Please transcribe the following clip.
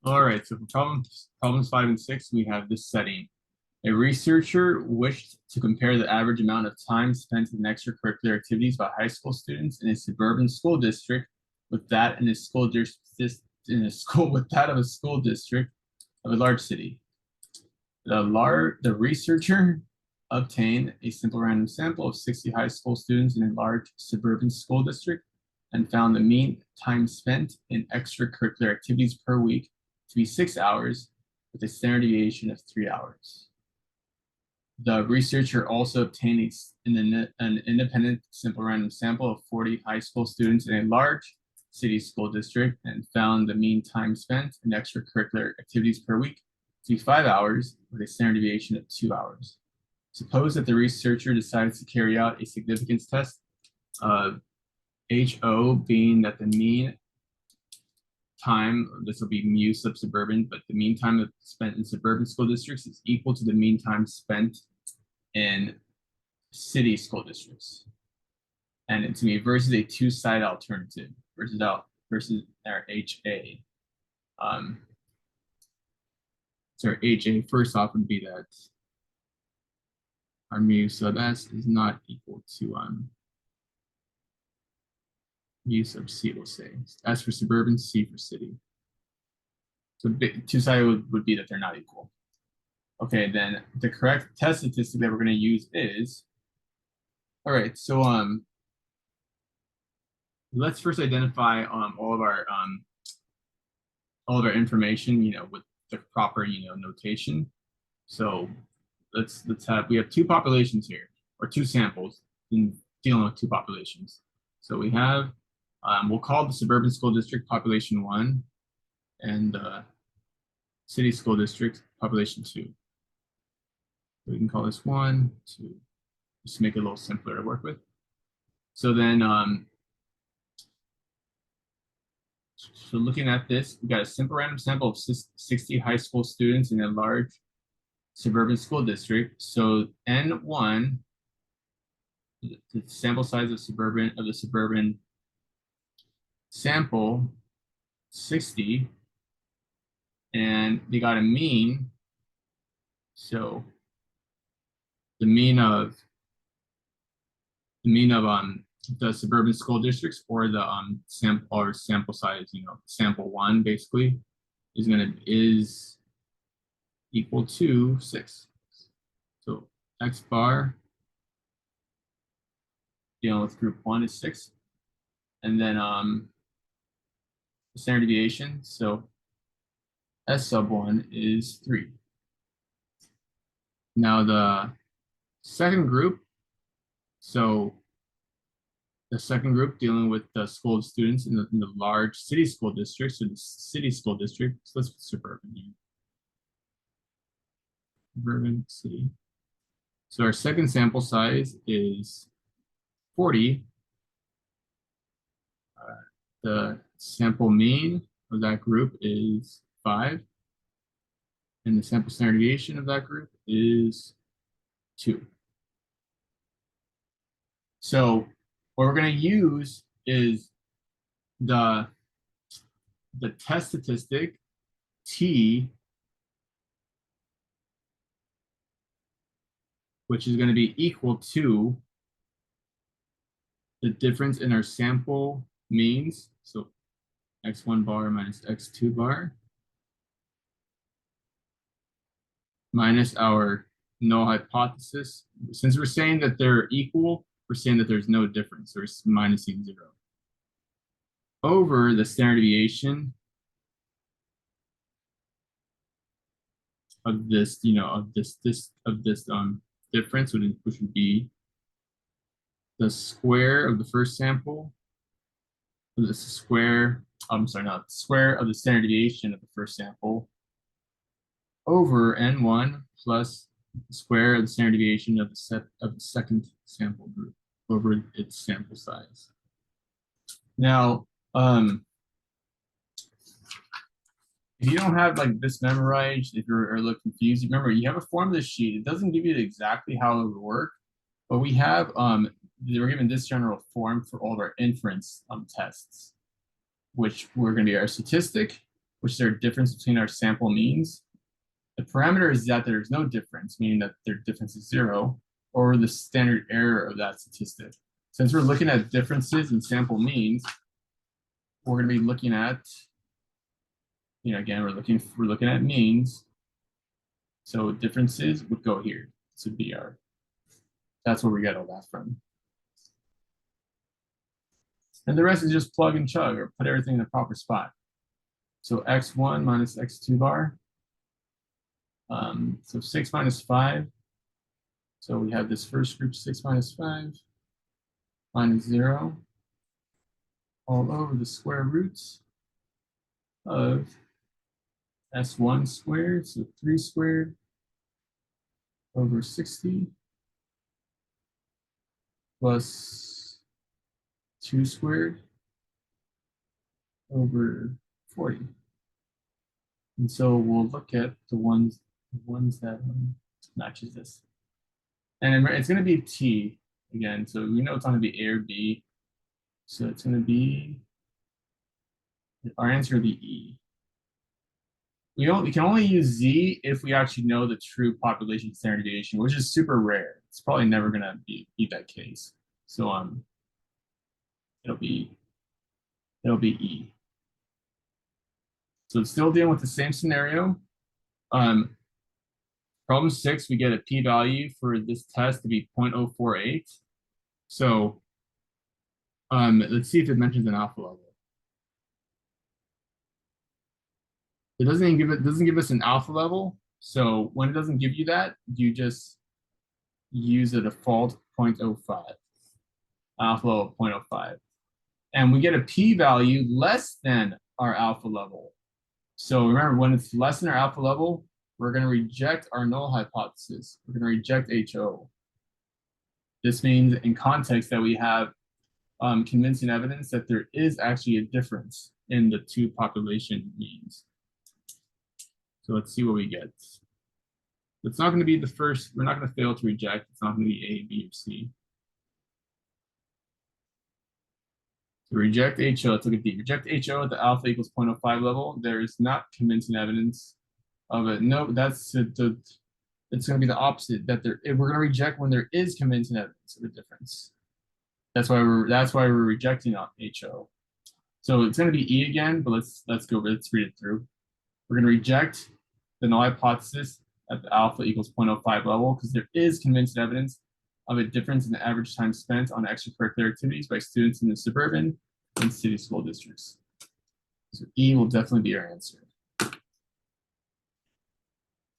All right, so for problems 5 and 6, we have this setting. A researcher wished to compare the average amount of time spent in extracurricular activities by high school students in a suburban school district with that in a school district in a school with that of a school district of a large city. The researcher obtained a simple random sample of 60 high school students in a large suburban school district and found the mean time spent in extracurricular activities per week to be 6 hours with a standard deviation of 3 hours. The researcher also obtained an independent simple random sample of 40 high school students in a large city school district and found the mean time spent in extracurricular activities per week to be 5 hours with a standard deviation of 2 hours. Suppose that the researcher decides to carry out a significance test of HO being that the mean time, this will be mu sub suburban, but the mean time spent in suburban school districts is equal to the mean time spent in city school districts. And it's going to be versus a two-side alternative versus our HA. So our HA first off would be that our mu sub S is not equal to mu sub C, we'll say. S for suburban, C for city. So two-sided would be that they're not equal. Okay, then the correct test statistic that we're going to use is, all right, so let's first identify all of our information, with the proper, notation. So we have two populations here, or two samples in dealing with two populations. So we have, we'll call the suburban school district population 1 and city school district population 2. We can call this 1, 2, just to make it a little simpler to work with. So then, so looking at this, we got a simple random sample of 60 high school students in a large suburban school district. So N1, the sample size of the suburban sample, 60, and they got a mean. So the mean of the suburban school districts, or the sample size, sample 1 basically is equal to 6. So X bar dealing with group 1 is 6, and then the standard deviation, so S sub 1 is 3. Now the second group, so the second group dealing with the school students in the large city school districts, so the city school district, so let's put suburban here. Suburban city. So our second sample size is 40. The sample mean of that group is 5. And the sample standard deviation of that group is 2. So what we're going to use is the test statistic T, which is going to be equal to the difference in our sample means, so x1 bar minus x2 bar, minus our null hypothesis. Since we're saying that they're equal, we're saying that there's no difference, so it's minusing 0, over the standard deviation of this, difference, which would be the square of the first sample, the square of the standard deviation of the first sample over N1 plus the square of the standard deviation of the second sample group over its sample size. Now, if you don't have this memorized, if you're a little confused, remember you have a formula sheet. It doesn't give you exactly how it would work, but we have we're given this general form for all of our inference tests, which we're going to be our statistic, which is a difference between our sample means. The parameter is that there's no difference, meaning that their difference is 0, or the standard error of that statistic. Since we're looking at differences in sample means, we're going to be looking at, again, we're looking at means. So differences would go here. This would be that's where we get all that from. And the rest is just plug and chug, or put everything in the proper spot. So x1 minus x2 bar. So 6 minus 5. So we have this first group, 6 minus 5 minus 0, all over the square roots of s1 squared, so 3 squared over 60 plus 2 squared over 40. And so we'll look at the ones that matches this. And it's going to be t again. So we know it's going to be A or B. So it's going to be, our answer will be E. We can only use Z if we actually know the true population standard deviation, which is super rare. It's probably never going to be that case. So it'll be E. So it's still dealing with the same scenario. Problem 6, we get a p-value for this test to be 0.048. So let's see if it mentions an alpha level. It doesn't give us an alpha level. So when it doesn't give you that, you just use a default 0.05, alpha level of 0.05. And we get a p-value less than our alpha level. So remember, when it's less than our alpha level, we're going to reject our null hypothesis. We're going to reject HO. This means in context that we have convincing evidence that there is actually a difference in the two population means. So let's see what we get. It's not going to be the first, we're not going to fail to reject. It's not going to be A, B, or C. So reject HO, let's look at D. Reject HO at the alpha equals 0.05 level. There is not convincing evidence of it. No, it's going to be the opposite, that we're going to reject when there is convincing evidence of a difference. That's why we're rejecting on HO. So it's going to be E again, but let's read it through. We're going to reject the null hypothesis at the alpha equals 0.05 level because there is convincing evidence of a difference in the average time spent on extracurricular activities by students in the suburban and city school districts. So E will definitely be our answer.